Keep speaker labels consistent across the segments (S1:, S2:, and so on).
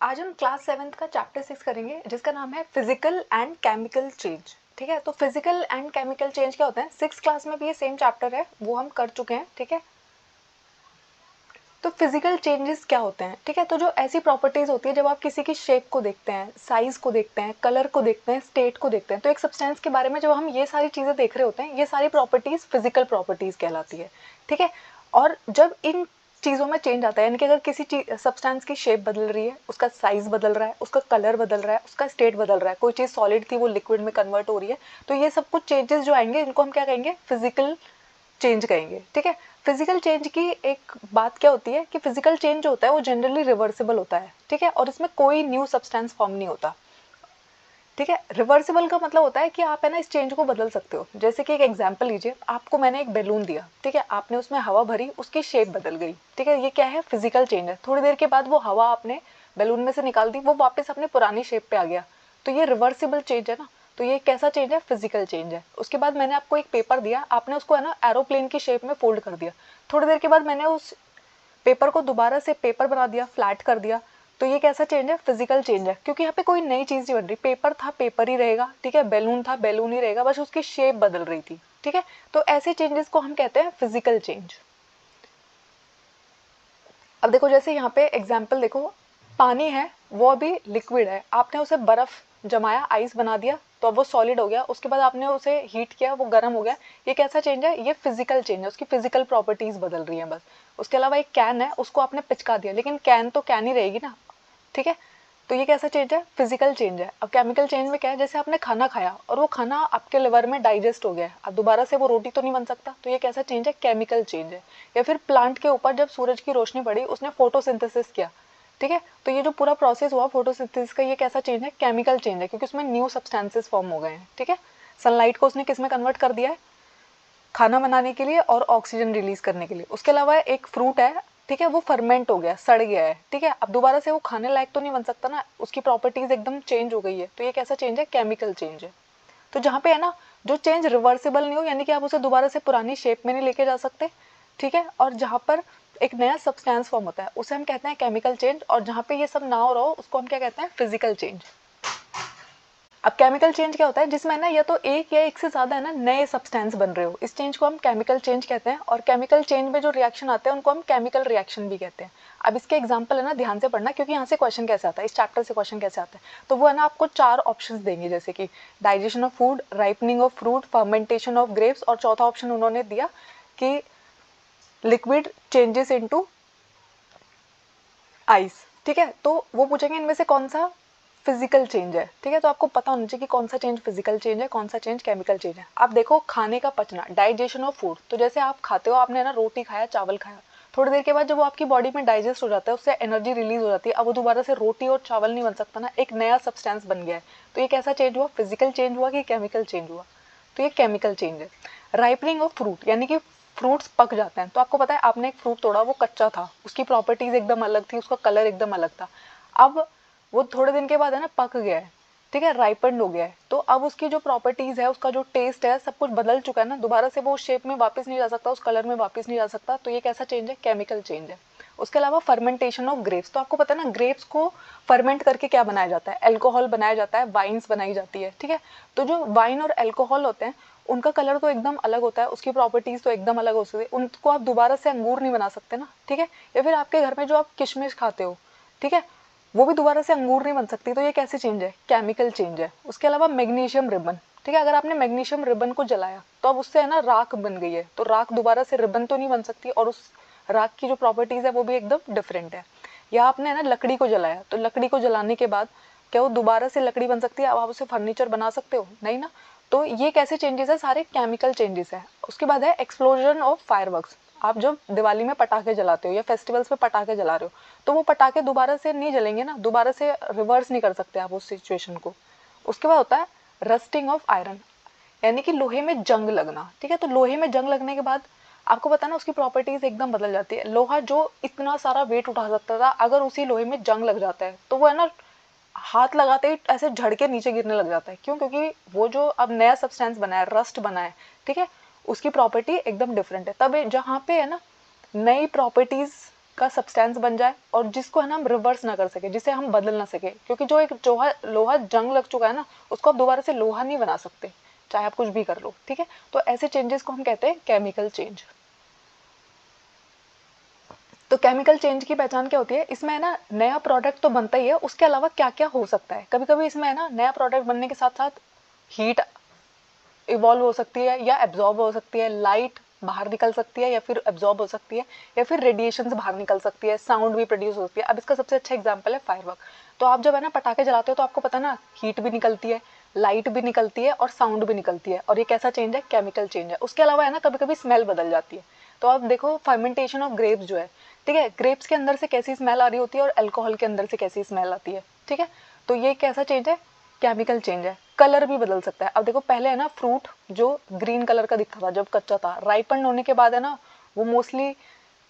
S1: आज हम class 7th का चैप्टर 6 करेंगे जिसका नाम है फिजिकल एंड केमिकल चेंज। ठीक है, तो फिजिकल एंड केमिकल चेंज क्या होता है, 6th क्लास में भी ये सेम चैप्टर है, वो हम कर चुके हैं। ठीक है, तो फिजिकल चेंजेस क्या होते हैं। ठीक है, तो जो ऐसी प्रॉपर्टीज होती है जब आप किसी की शेप को देखते हैं, साइज को देखते हैं, कलर को देखते हैं, स्टेट को देखते हैं, तो एक सब्सटेंस के बारे में जब हम ये सारी चीज़ें देख रहे होते हैं, ये सारी प्रॉपर्टीज फिजिकल प्रॉपर्टीज कहलाती है। ठीक है, और जब इन चीज़ों में चेंज आता है, यानी कि अगर किसी सब्सटेंस की शेप बदल रही है, उसका साइज बदल रहा है, उसका कलर बदल रहा है, उसका स्टेट बदल रहा है, कोई चीज़ सॉलिड थी वो लिक्विड में कन्वर्ट हो रही है, तो ये सब कुछ चेंजेस जो आएंगे इनको हम क्या कहेंगे, फिजिकल चेंज कहेंगे। ठीक है, फिजिकल चेंज की एक बात क्या होती है कि फिजिकल चेंज जो होता है वो जनरली रिवर्सिबल होता है। ठीक है, और इसमें कोई न्यू सब्सटेंस फॉर्म नहीं होता। ठीक है, रिवर्सिबल का मतलब होता है कि आप है ना इस चेंज को बदल सकते हो। जैसे कि एक एग्जांपल लीजिए, आपको मैंने एक बैलून दिया, ठीक है, आपने उसमें हवा भरी, उसकी शेप बदल गई। ठीक है, ये क्या है, फिजिकल चेंज है। थोड़ी देर के बाद वो हवा आपने बैलून में से निकाल दी, वो वापस अपने पुरानी शेप पे आ गया, तो ये रिवर्सिबल चेंज है ना। तो ये कैसा चेंज है, फिजिकल चेंज है। उसके बाद मैंने आपको एक पेपर दिया, आपने उसको है ना एरोप्लेन की शेप में फोल्ड कर दिया, थोड़ी देर के बाद मैंने उस पेपर को दोबारा से पेपर बना दिया, फ्लैट कर दिया, तो ये कैसा चेंज है, फिजिकल चेंज है, क्योंकि यहाँ पे कोई नई चीज नहीं बन रही। पेपर था पेपर ही रहेगा, ठीक है, बैलून था बैलून ही रहेगा, बस उसकी शेप बदल रही थी। ठीक है, तो ऐसे चेंजेस को हम कहते हैं फिजिकल चेंज। अब देखो, जैसे यहाँ पे एग्जाम्पल देखो, पानी है वो अभी लिक्विड है, आपने उसे बर्फ जमाया, आइस बना दिया, तो अब वो सॉलिड हो गया। उसके बाद आपने उसे हीट किया, वो गर्म हो गया। ये कैसा चेंज है, ये फिजिकल चेंज है, उसकी फिजिकल प्रॉपर्टीज बदल रही हैं बस। उसके अलावा एक कैन है, उसको आपने पिचका दिया, लेकिन कैन तो कैन ही रहेगी ना। ठीक है, तो ये कैसा चेंज है, फिजिकल चेंज है। अब केमिकल चेंज में क्या है, जैसे आपने खाना खाया और वो खाना आपके लिवर में डाइजेस्ट हो गया है, अब दोबारा से वो रोटी तो नहीं बन सकता, तो ये कैसा चेंज है, केमिकल चेंज है। या फिर प्लांट के ऊपर जब सूरज की रोशनी पड़ी, उसने फोटोसिंथेसिस किया, ठीक है, तो ये जो पूरा प्रोसेस हुआ फोटोसिंथेसिस का, ये कैसा चेंज है, केमिकल चेंज है, क्योंकि उसमें न्यू सब्सटेंसेस फॉर्म हो गए हैं। ठीक है, सनलाइट को उसने किस में कन्वर्ट कर दिया है, खाना बनाने के लिए और ऑक्सीजन रिलीज करने के लिए। उसके अलावा एक फ्रूट है, ठीक है, वो फर्मेंट हो गया, सड़ गया है, ठीक है, अब दोबारा से वो खाने लायक तो नहीं बन सकता ना, उसकी प्रॉपर्टीज एकदम चेंज हो गई है, तो ये कैसा चेंज है, केमिकल चेंज है। तो जहाँ पे है ना, जो चेंज रिवर्सिबल नहीं हो, यानी कि आप उसे दोबारा से पुरानी शेप में नहीं लेके जा सकते, ठीक है, और जहाँ पर एक नया सब्सटेंस फॉर्म होता है उसे हम कहते हैं केमिकल चेंज, और जहाँ पे ये सब ना हो रहा हो उसको हम क्या कहते हैं, फिजिकल चेंज। अब केमिकल चेंज क्या होता है, जिसमें ना या तो एक या एक से ज्यादा है ना नए सब्सटेंस बन रहे हो, इस चेंज को हम केमिकल चेंज कहते हैं। और केमिकल चेंज में जो रिएक्शन आते हैं उनको हम केमिकल रिएक्शन भी कहते हैं। अब इसके एग्जांपल है ना, ध्यान से पढ़ना, क्योंकि यहाँ से क्वेश्चन कैसे आता है, इस चैप्टर से क्वेश्चन कैसे आता है, तो वो है ना आपको 4 ऑप्शंस देंगे, जैसे कि digestion of food, ripening of fruit, fermentation of grapes, और चौथा ऑप्शन उन्होंने दिया कि लिक्विड चेंजेस इनटू आइस। ठीक है, तो वो पूछेंगे इनमें से कौन सा फिजिकल चेंज है। ठीक है, तो आपको पता होना चाहिए कि कौन सा चेंज फिजिकल चेंज है, कौन सा चेंज केमिकल चेंज है। आप देखो, खाने का पचना, डाइजेशन ऑफ फूड, तो जैसे आप खाते हो, आपने ना रोटी खाया, चावल खाया, थोड़ी देर के बाद जब वो आपकी बॉडी में डाइजेस्ट हो जाता है, उससे एनर्जी रिलीज हो जाती है, अब वो दोबारा से रोटी और चावल नहीं बन सकता ना, एक नया सब्सटेंस बन गया है, तो ये कैसा चेंज हुआ, फिजिकल चेंज हुआ कि केमिकल चेंज हुआ, तो ये केमिकल चेंज है। राइपनिंग ऑफ फ्रूट, यानी कि फ्रूट्स पक जाते हैं, तो आपको पता है आपने एक फ्रूट तोड़ा, वो कच्चा था, उसकी प्रॉपर्टीज एकदम अलग थी, उसका कलर एकदम अलग था, अब वो थोड़े दिन के बाद है ना पक गया है, ठीक है, राइपन्ड हो गया है, तो अब उसकी जो प्रॉपर्टीज है, उसका जो टेस्ट है, सब कुछ बदल चुका है ना, दोबारा से वो शेप में वापस नहीं जा सकता, उस कलर में वापस नहीं जा सकता, तो ये कैसा चेंज है, केमिकल चेंज है। उसके अलावा फर्मेंटेशन ऑफ ग्रेप्स, तो आपको पता है ना ग्रेप्स को फर्मेंट करके क्या बनाया जाता है, अल्कोहल बनाया जाता है, वाइन्स बनाई जाती है। ठीक है, तो जो वाइन और अल्कोहल होते हैं उनका कलर तो एकदम अलग होता है, उसकी प्रॉपर्टीज तो एकदम अलग हो सकती है, उनको आप दोबारा से अंगूर नहीं बना सकते ना। ठीक है, या फिर आपके घर में जो आप किशमिश खाते हो, ठीक है, वो भी दोबारा से अंगूर नहीं बन सकती, तो ये कैसे चेंज है, केमिकल चेंज है। उसके अलावा मैग्नीशियम रिबन, ठीक है, अगर आपने मैग्नीशियम रिबन को जलाया तो अब उससे है ना राख बन गई है, तो राख दोबारा से रिबन तो नहीं बन सकती, और उस राख की जो प्रॉपर्टीज है वो भी एकदम डिफरेंट है। या आपने है ना लकड़ी को जलाया, तो लकड़ी को जलाने के बाद क्या वो दोबारा से लकड़ी बन सकती है, अब आप उसे फर्नीचर बना सकते हो, नहीं ना। तो ये कैसे चेंजेस है, सारे केमिकल चेंजेस है। उसके बाद है एक्सप्लोजन ऑफ फायरवर्क्स, आप जब दिवाली में पटाखे जलाते हो या फेस्टिवल्स में पटाखे जला रहे हो, तो वो पटाखे दोबारा से नहीं जलेंगे ना, दोबारा से रिवर्स नहीं कर सकते आप उस सिचुएशन को। उसके बाद होता है रस्टिंग ऑफ आयरन, यानी कि लोहे में जंग लगना। ठीक है, तो लोहे में जंग लगने के बाद आपको पता ना उसकी प्रॉपर्टीज एकदम बदल जाती है। लोहा जो इतना सारा वेट उठा सकता था, अगर उसी लोहे में जंग लग जाता है तो वो है ना हाथ लगाते ही ऐसे झड़ के नीचे गिरने लग जाता है। क्यों, क्योंकि वो जो अब नया सब्सटेंस बना है, रस्ट बना है, ठीक है, उसकी प्रॉपर्टी एकदम डिफरेंट है। तब जहाँ पे है ना नई प्रॉपर्टीज का सब्सटेंस बन जाए और जिसको है ना हम रिवर्स ना कर सके, जिसे हम बदल ना सके, क्योंकि जो एक लोहा जंग लग चुका है ना, उसको आप दोबारा से लोहा नहीं बना सकते चाहे आप कुछ भी कर लो, ठीक है। तो ऐसे चेंजेस को हम कहते हैं केमिकल चेंज। तो केमिकल चेंज की पहचान क्या होती है, इसमें है ना नया प्रोडक्ट तो बनता ही है, उसके अलावा क्या क्या हो सकता है। कभी कभी इसमें है ना नया प्रोडक्ट बनने के साथ साथ हीट इवॉल्व हो सकती है या एब्जॉर्ब हो सकती है, लाइट बाहर निकल सकती है या फिर एब्जॉर्ब हो सकती है, या फिर रेडिएशन बाहर निकल सकती है, साउंड भी प्रोड्यूस हो सकती है। अब इसका सबसे अच्छा एग्जांपल है फायरवर्क। तो आप जब है ना पटाखे जलाते हो तो आपको पता ना हीट भी निकलती है, लाइट भी निकलती है और साउंड भी निकलती है, और ये कैसा चेंज है, केमिकल चेंज है। उसके अलावा है ना कभी कभी स्मेल बदल जाती है। तो आप देखो फर्मेंटेशन ऑफ ग्रेप्स जो है, ठीक है, ग्रेप्स के अंदर से कैसी स्मेल आ रही होती है और अल्कोहल के अंदर से कैसी स्मेल आती है, ठीक है। तो ये कैसा चेंज है, केमिकल चेंज है। कलर भी बदल सकता है। अब देखो पहले है ना फ्रूट जो ग्रीन कलर का दिखता था जब कच्चा था, राइपन होने के बाद है ना वो मोस्टली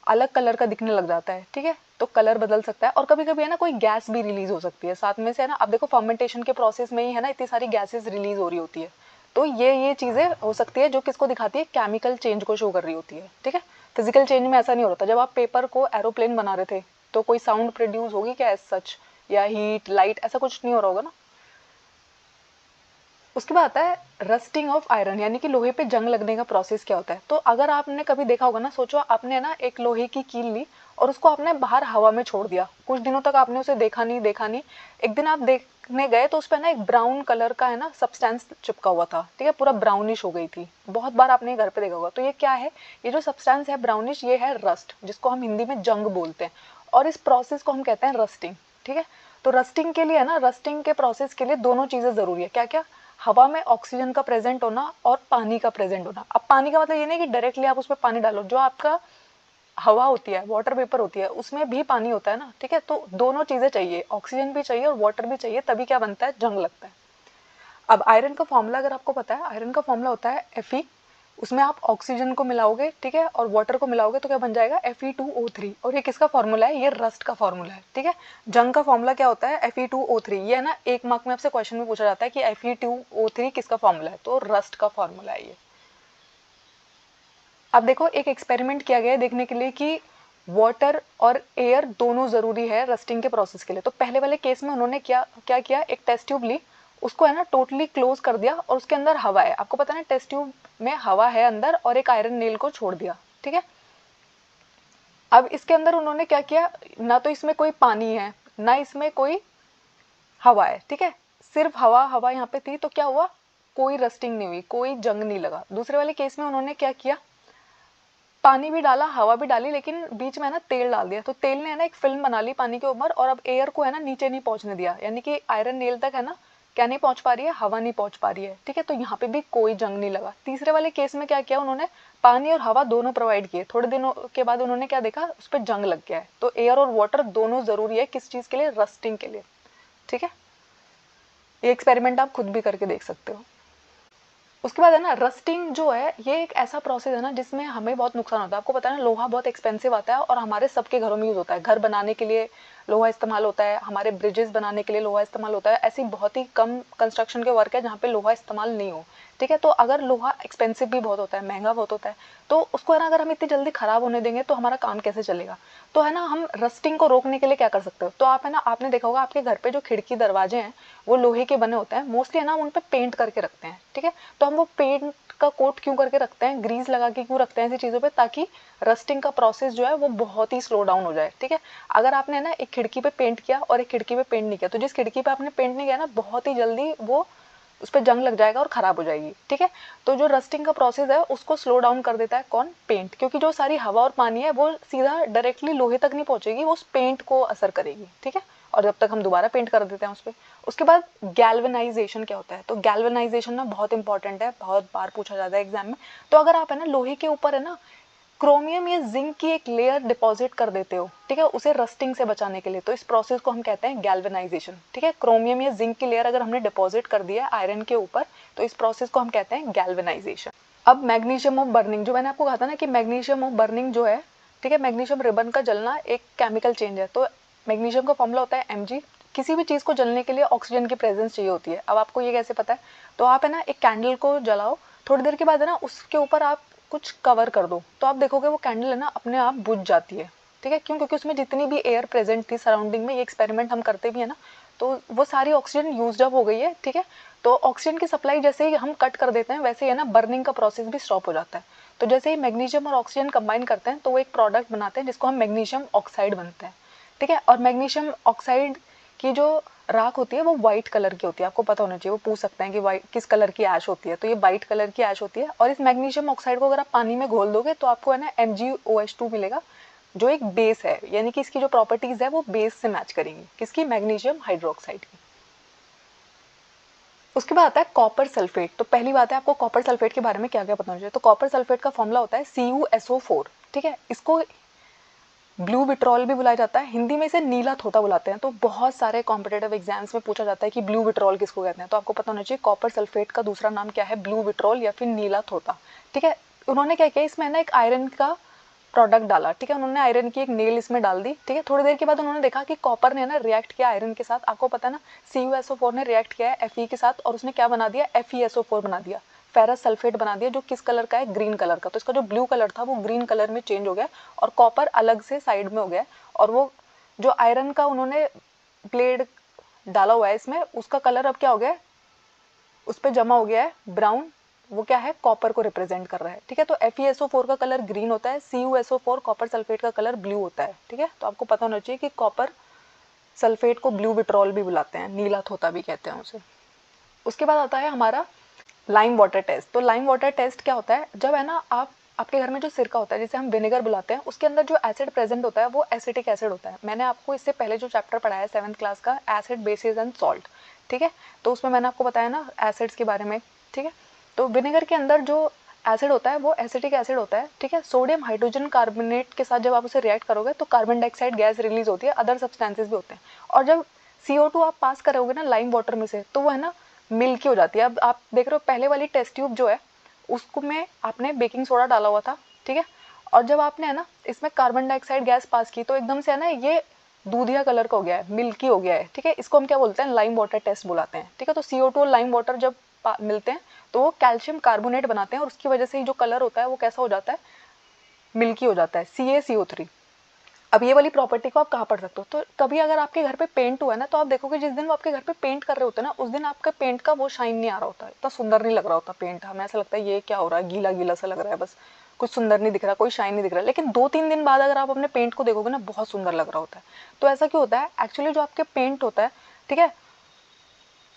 S1: अलग कलर का दिखने लग जाता है, ठीक है। तो कलर बदल सकता है और कभी कभी है ना कोई गैस भी रिलीज हो सकती है साथ में से, है ना। अब देखो फर्मेंटेशन के प्रोसेस में ही है ना इतनी सारी गैसेस रिलीज हो रही होती है। तो ये चीजें हो सकती है जो किसको दिखाती है, केमिकल चेंज को शो कर रही होती है, ठीक है। फिजिकल चेंज में ऐसा नहीं हो रहा था। जब आप पेपर को एरोप्लेन बना रहे थे तो कोई साउंड प्रोड्यूस होगी क्या एज सच, या हीट लाइट ऐसा कुछ नहीं हो रहा होगा ना। उसके बाद आता है रस्टिंग ऑफ आयरन, यानी कि लोहे पे जंग लगने का प्रोसेस क्या होता है। तो अगर आपने कभी देखा होगा ना, सोचो आपने ना एक लोहे की कील ली और उसको आपने बाहर हवा में छोड़ दिया, कुछ दिनों तक आपने उसे देखा नहीं, एक दिन आप देखने गए तो उस पर ना एक ब्राउन कलर का है ना सब्सटेंस चिपका हुआ था, ठीक है, पूरा ब्राउनिश हो गई थी। बहुत बार आपने घर पे देखा होगा। तो ये क्या है, ये जो सब्सटेंस है ब्राउनिश, ये है रस्ट, जिसको हम हिंदी में जंग बोलते हैं, और इस प्रोसेस को हम कहते हैं रस्टिंग, ठीक है। तो रस्टिंग के लिए है ना, रस्टिंग के प्रोसेस के लिए दोनों चीजें जरूरी है। क्या क्या, हवा में ऑक्सीजन का प्रेजेंट होना और पानी का प्रेजेंट होना। अब पानी का मतलब ये नहीं कि डायरेक्टली आप उसमें पानी डालो, जो आपका हवा होती है, वाटर वेपर होती है, उसमें भी पानी होता है ना, ठीक है। तो दोनों चीजें चाहिए, ऑक्सीजन भी चाहिए और वाटर भी चाहिए, तभी क्या बनता है, जंग लगता है। अब आयरन का फॉर्मूला अगर आपको पता है, आयरन का फॉर्मूला होता है Fe, उसमें आप ऑक्सीजन को मिलाओगे, ठीक है, और वाटर को मिलाओगे तो क्या बन जाएगा, Fe2O3। और ये किसका फॉर्मूला है, ये रस्ट का फॉर्मूला है, ठीक है। जंग का फॉर्मूला क्या होता है, Fe2O3। ये है ना 1 मार्क में आपसे क्वेश्चन में पूछा जाता है कि Fe2O3 किसका फॉर्मूला है, तो रस्ट का फॉर्मूला है ये। अब देखो एक एक्सपेरिमेंट किया गया है देखने के लिए कि वाटर और एयर दोनों जरूरी है रस्टिंग के प्रोसेस के लिए। तो पहले वाले केस में उन्होंने क्या क्या किया, एक टेस्ट ट्यूब ली, उसको है ना टोटली क्लोज कर दिया और उसके अंदर हवा है, आपको पता है ना टेस्ट ट्यूब में हवा है अंदर, और एक आयरन नेल को छोड़ दिया, ठीक है। अब इसके अंदर उन्होंने क्या किया, ना तो इसमें कोई पानी है ना इसमें कोई हवा है, ठीक है, सिर्फ हवा हवा यहाँ पे थी। तो क्या हुआ, कोई रस्टिंग नहीं हुई, कोई जंग नहीं लगा। दूसरे वाले केस में उन्होंने क्या किया, पानी भी डाला हवा भी डाली, लेकिन बीच में है ना तेल डाल दिया। तो तेल ने है ना एक फिल्म बना ली पानी के ऊपर, और अब एयर को है ना नीचे नहीं पहुंचने दिया, यानी कि आयरन नेल तक है ना क्या नहीं पहुंच पा रही है, हवा नहीं पहुंच पा रही है, ठीक है। तो यहाँ पे भी कोई जंग नहीं लगा। तीसरे वाले केस में क्या किया उन्होंने, पानी और हवा दोनों प्रोवाइड किए, थोड़े दिनों के बाद उन्होंने क्या देखा, उस पर जंग लग गया है। तो एयर और वाटर दोनों जरूरी है किस चीज के लिए, रस्टिंग के लिए, ठीक है। ये एक्सपेरिमेंट आप खुद भी करके देख सकते हो। उसके बाद है ना रस्टिंग जो है, ये एक ऐसा प्रोसेस है ना जिसमें हमें बहुत नुकसान होता है। आपको पता है ना लोहा बहुत एक्सपेंसिव आता है और हमारे सबके घरों में यूज होता है। घर बनाने के लिए लोहा इस्तेमाल होता है, हमारे ब्रिजेस बनाने के लिए लोहा इस्तेमाल होता है। ऐसी बहुत ही कम कंस्ट्रक्शन के वर्क है जहाँ पे लोहा इस्तेमाल नहीं हो, ठीक है। तो अगर लोहा एक्सपेंसिव भी बहुत होता है, महंगा बहुत होता है, तो उसको है ना अगर हम इतनी जल्दी खराब होने देंगे तो हमारा काम कैसे चलेगा। तो है ना हम रस्टिंग को रोकने के लिए क्या कर सकते हो, तो आप है ना आपने देखा होगा आपके घर पे जो खिड़की दरवाजे हैं वो लोहे के बने होते हैं, मोस्टली है ना उन पे पेंट करके रखते हैं, ठीक है। तो हम वो पेंट का कोट क्यों करके रखते हैं, ग्रीस लगा के क्यों रखते हैं ऐसी चीजों पे, ताकि रस्टिंग का प्रोसेस जो है वो बहुत ही स्लो डाउन हो जाए, ठीक है। अगर आपने ना एक खिड़की पे पेंट किया और एक खिड़की पे पेंट नहीं किया, तो जिस खिड़की पे आपने पेंट नहीं किया ना बहुत ही जल्दी वो उस पर जंग लग जाएगा और खराब हो जाएगी, ठीक है। तो जो रस्टिंग का प्रोसेस है उसको स्लो डाउन कर देता है कौन, पेंट, क्योंकि जो सारी हवा और पानी है वो सीधा डायरेक्टली लोहे तक नहीं पहुंचेगी, वो उस पेंट को असर करेगी, ठीक है। और जब तक हम दोबारा पेंट कर देते हैं उस पर। उसके बाद गैल्वेनाइजेशन क्या होता है, तो गैल्वेनाइजेशन ना बहुत इंपॉर्टेंट है, बहुत बार पूछा जाता है एग्जाम में। तो अगर आप है ना लोहे के ऊपर है ना क्रोमियम या जिंक की एक लेयर डिपॉजिट कर देते हो, ठीक है, उसे रस्टिंग से बचाने के लिए, तो इस प्रोसेस को हम कहते हैं गैल्वेनाइजेशन, ठीक है। क्रोमियम या जिंक की लेयर अगर हमने डिपॉजिट कर दिया है आयरन के ऊपर, तो इस प्रोसेस को हम कहते हैं गैल्वेनाइजेशन। अब मैग्नीशियम ऑफ बर्निंग, जो मैंने आपको कहा था ना कि मैग्नीशियम ऑफ बर्निंग जो है, ठीक है, मैग्नीशियम रिबन का जलना एक केमिकल चेंज है। तो मैग्नीशियम का फॉर्मूला होता है Mg। किसी भी चीज को जलने के लिए ऑक्सीजन की प्रेजेंस चाहिए होती है। अब आपको ये कैसे पता है, तो आप है ना एक कैंडल को जलाओ, थोड़ी देर के बाद है ना उसके ऊपर आप कुछ कवर कर दो, तो आप देखोगे वो कैंडल है ना अपने आप बुझ जाती है, ठीक है, क्यों? क्योंकि उसमें जितनी भी एयर प्रेजेंट थी सराउंडिंग में, ये एक्सपेरिमेंट हम करते भी है ना, तो वो सारी ऑक्सीजन यूज्ड अप हो गई है। ठीक है, तो ऑक्सीजन की सप्लाई जैसे ही हम कट कर देते हैं वैसे ही है ना बर्निंग का प्रोसेस भी स्टॉप हो जाता है। तो जैसे ही मैग्नीशियम और ऑक्सीजन कंबाइन करते हैं तो वो एक प्रोडक्ट बनाते हैं जिसको हम मैग्नीशियम ऑक्साइड बनते हैं। ठीक है, और मैग्नीशियम ऑक्साइड की जो राख होती है वो वाइट कलर की होती है, आपको पता होना चाहिए। वो पूछ सकते हैं कि वाइट किस कलर की ऐश होती है, तो ये वाइट कलर की ऐश होती है। और इस मैग्नीशियम ऑक्साइड को अगर आप पानी में घोल दोगे तो आपको है ना MgOH2 मिलेगा, जो एक बेस है, यानी कि इसकी जो प्रॉपर्टीज है वो बेस से मैच करेंगी, किसकी? मैग्नीशियम हाइड्रोक्साइड की। उसके बाद आता है कॉपर सल्फेट। तो पहली बात है आपको कॉपर सल्फेट के बारे में क्या क्या पता होना चाहिए। तो कॉपर सल्फेट का फॉर्मूला होता है CuSO4। ठीक है, इसको ब्लू विट्रॉल भी बुलाया जाता है, हिंदी में इसे नीला थोथा बुलाते हैं। तो बहुत सारे कॉम्पिटेटिव एग्जाम्स में पूछा जाता है कि ब्लू विट्रॉल किसको कहते हैं, तो आपको पता होना चाहिए कॉपर सल्फेट का दूसरा नाम क्या है, ब्लू विट्रॉल या फिर नीला थोथा। ठीक है, उन्होंने क्या किया, इसमें ना एक आयरन का प्रोडक्ट डाला। ठीक है, उन्होंने आयरन की एक नेल इसमें डाल दी। ठीक है, थोड़ी देर के बाद उन्होंने देखा कि कॉपर ने ना रिएक्ट किया आयरन के साथ। आपको पता है ना CuSO4 ने रिएक्ट किया है Fe के साथ और उसने क्या बना दिया, FeSO4 बना दिया, फेरस सल्फेट बना दिया, जो किस कलर का है, ग्रीन कलर का। तो इसका जो ब्लू कलर था वो ग्रीन कलर में चेंज हो गया और कॉपर अलग से साइड में हो गया। और वो जो आयरन का उन्होंने ब्लेड डाला हुआ है इसमें, उसका कलर अब क्या हो गया है, उस पर जमा हो गया है ब्राउन, वो क्या है, कॉपर को रिप्रेजेंट कर रहा है। ठीक है, तो FeSO4 का कलर ग्रीन होता है, CuSO4 कॉपर सल्फेट का कलर ब्लू होता है। ठीक है, तो आपको पता होना चाहिए कि कॉपर सल्फेट को ब्लू विट्रॉल भी बुलाते हैं, नीला थोथा भी कहते हैं उसे। उसके बाद आता है हमारा लाइम वाटर टेस्ट। तो लाइम वाटर टेस्ट क्या होता है, जब है ना आपके घर में जो सिरका होता है जिसे हम विनेगर बुलाते हैं, उसके अंदर जो एसिड प्रेजेंट होता है वो एसिटिक एसिड होता है। मैंने आपको इससे पहले जो चैप्टर पढ़ाया है 7th क्लास का, एसिड बेसिस एंड सॉल्ट। ठीक है, तो उसमें मैंने आपको बताया ना एसिड्स के बारे में। ठीक है, तो विनेगर के अंदर जो एसिड होता है वो एसिटिक एसिड होता है। ठीक है, सोडियम हाइड्रोजन कार्बोनेट के साथ जब आप उसे रिएक्ट करोगे तो कार्बन डाइऑक्साइड गैस रिलीज होती है, अदर सब्सटेंसेस भी होते हैं। और जब CO2 आप पास करोगे ना लाइम वाटर में से, तो वो है ना मिल्की हो जाती है। अब आप देख रहे हो पहले वाली टेस्ट ट्यूब जो है उसको में आपने बेकिंग सोडा डाला हुआ था। ठीक है, और जब आपने है ना इसमें कार्बन डाइऑक्साइड गैस पास की तो एकदम से है ना ये दूधिया कलर का हो गया है, मिल्की हो गया है। ठीक है, इसको हम क्या बोलते हैं, लाइम वाटर टेस्ट बुलाते हैं। ठीक है, तो CO2 और लाइम वाटर जब मिलते हैं तो वो कैल्शियम कार्बोनेट बनाते हैं और उसकी वजह से ही जो कलर होता है वो कैसा हो जाता है, मिल्की हो जाता है, CaCO3। अब ये वाली प्रॉपर्टी को आप कहाँ पढ़ सकते हो, तो कभी अगर आपके घर पे पेंट हुआ है ना, तो आप देखोगे जिस दिन वो आपके घर पे पेंट कर रहे होते हैं ना, उस दिन आपका पेंट का वो शाइन नहीं आ रहा होता, इतना सुंदर नहीं लग रहा होता पेंट। हमें ऐसा लगता है ये क्या हो रहा है, गीला गीला सा लग रहा है, बस कुछ सुंदर नहीं दिख रहा, कोई शाइन नहीं दिख रहा। लेकिन 2-3 दिन बाद अगर आप अपने पेंट को देखोगे ना, बहुत सुंदर लग रहा होता है। तो ऐसा क्यों होता है, एक्चुअली जो आपके पेंट होता है, ठीक है,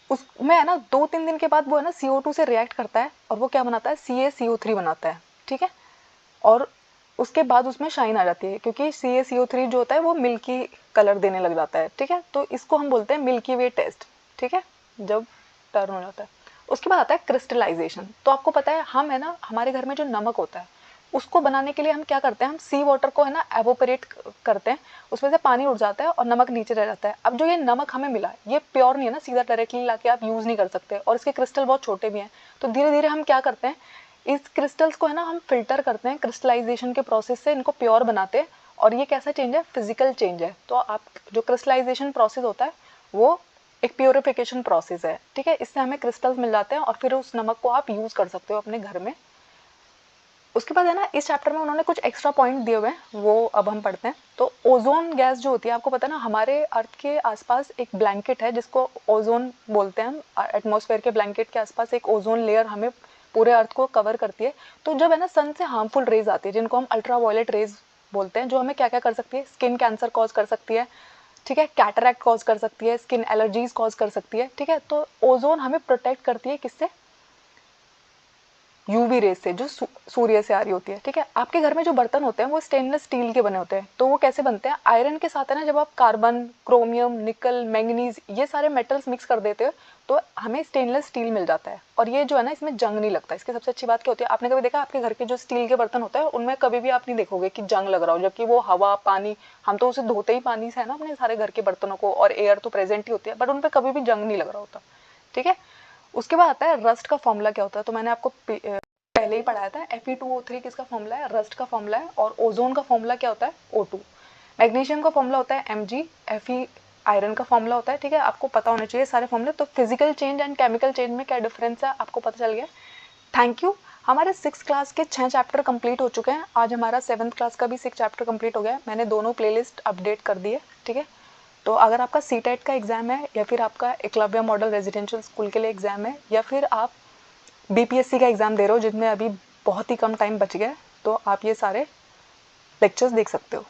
S1: उसमें है ना 2-3 दिन के बाद वो है ना CO2 से रिएक्ट करता है और वो क्या बनाता है, CaCO3 बनाता है। ठीक है, और उसके बाद उसमें शाइन आ जाती है, क्योंकि CaCO3 जो होता है वो मिल्की कलर देने लग जाता है। ठीक है, तो इसको हम बोलते हैं मिल्की वे टेस्ट। ठीक है, जब टर्न हो जाता है। उसके बाद आता है क्रिस्टलाइजेशन। तो आपको पता है हम है ना हमारे घर में जो नमक होता है उसको बनाने के लिए हम क्या करते हैं, हम सी वाटर को है ना एवोपरेट करते हैं, उसमें से पानी उड़ जाता है और नमक नीचे रह जाता है। अब जो ये नमक हमें मिला ये प्योर नहीं है ना, सीधा डायरेक्टली लाके आप यूज़ नहीं कर सकते और इसके क्रिस्टल बहुत छोटे भी हैं। तो धीरे धीरे हम क्या करते हैं, इस क्रिस्टल्स को है ना हम फिल्टर करते हैं, क्रिस्टलाइजेशन के प्रोसेस से इनको प्योर बनाते हैं। और ये कैसा चेंज है, फिजिकल चेंज है। तो आप जो क्रिस्टलाइजेशन प्रोसेस होता है वो एक प्योरिफिकेशन प्रोसेस है। ठीक है, इससे हमें क्रिस्टल्स मिल जाते हैं और फिर उस नमक को आप यूज़ कर सकते हो अपने घर में। उसके बाद है ना इस चैप्टर में उन्होंने कुछ एक्स्ट्रा पॉइंट दिए हुए हैं, वो अब हम पढ़ते हैं। तो ओजोन गैस जो होती है, आपको पता है ना हमारे अर्थ के आसपास एक ब्लैंकेट है जिसको ओजोन बोलते हैं हम। एटमॉस्फेयर के ब्लैंकेट के आसपास एक ओजोन लेयर हमें पूरे अर्थ को कवर करती है। तो जब है ना सन से हार्मफुल रेज आती है जिनको हम अल्ट्रावायलेट रेज बोलते हैं, जो हमें क्या क्या कर सकती है, स्किन कैंसर कॉज कर सकती है, ठीक है, कैटरैक्ट कॉज कर सकती है, स्किन एलर्जीज कॉज कर सकती है। ठीक है, तो ओजोन हमें प्रोटेक्ट करती है किससे, यूवी रेज से, जो सूर्य से आ रही होती है। ठीक है, आपके घर में जो बर्तन होते हैं वो स्टेनलेस स्टील के बने होते हैं। तो वो कैसे बनते हैं, आयरन के साथ है ना जब आप कार्बन, क्रोमियम, निकल, मैंगनीज ये सारे मेटल्स मिक्स कर देते हो तो हमें स्टेनलेस स्टील मिल जाता है। और ये जो है ना इसमें जंग नहीं लगता। इसकी सबसे अच्छी बात क्या होती है, आपने कभी देखा आपके घर के जो स्टील के बर्तन होते हैं उनमें कभी भी आप नहीं देखोगे कि जंग लग रहा हो, जबकि वो हवा, पानी, हम तो उसे धोते ही पानी से है ना अपने सारे घर के बर्तनों को, और एयर तो प्रेजेंट ही होती है, बट उन पर कभी भी जंग नहीं लग रहा होता। ठीक है, उसके बाद आता है रस्ट का फॉर्मूला क्या होता है। तो मैंने आपको पहले ही पढ़ाया था, Fe2O3 किसका फॉर्मूला है, रस्ट का फॉर्मूला है। और ओजोन का फॉर्मूला क्या होता है, O2। मैग्नीशियम का फॉर्मूला होता है Mg। Fe आयरन का फॉर्मूला होता है। ठीक है, आपको पता होना चाहिए सारे फॉर्मूले। तो physical change and chemical change में क्या डिफरेंस है आपको पता चल गया। Thank you. हमारे 6 क्लास के 6 चैप्टर कंप्लीट हो चुके हैं। आज हमारा 7th क्लास का भी 6 चैप्टर कंप्लीट हो गया है। मैंने दोनों प्लेलिस्ट अपडेट कर दी है, ठीक है। तो अगर आपका सीटेट का एग्ज़ाम है या फिर आपका एकलव्य मॉडल रेजिडेंशियल स्कूल के लिए एग्ज़ाम है या फिर आप बीपीएससी का एग्ज़ाम दे रहे हो जिसमें अभी बहुत ही कम टाइम बच गया है, तो आप ये सारे लेक्चर्स देख सकते हो।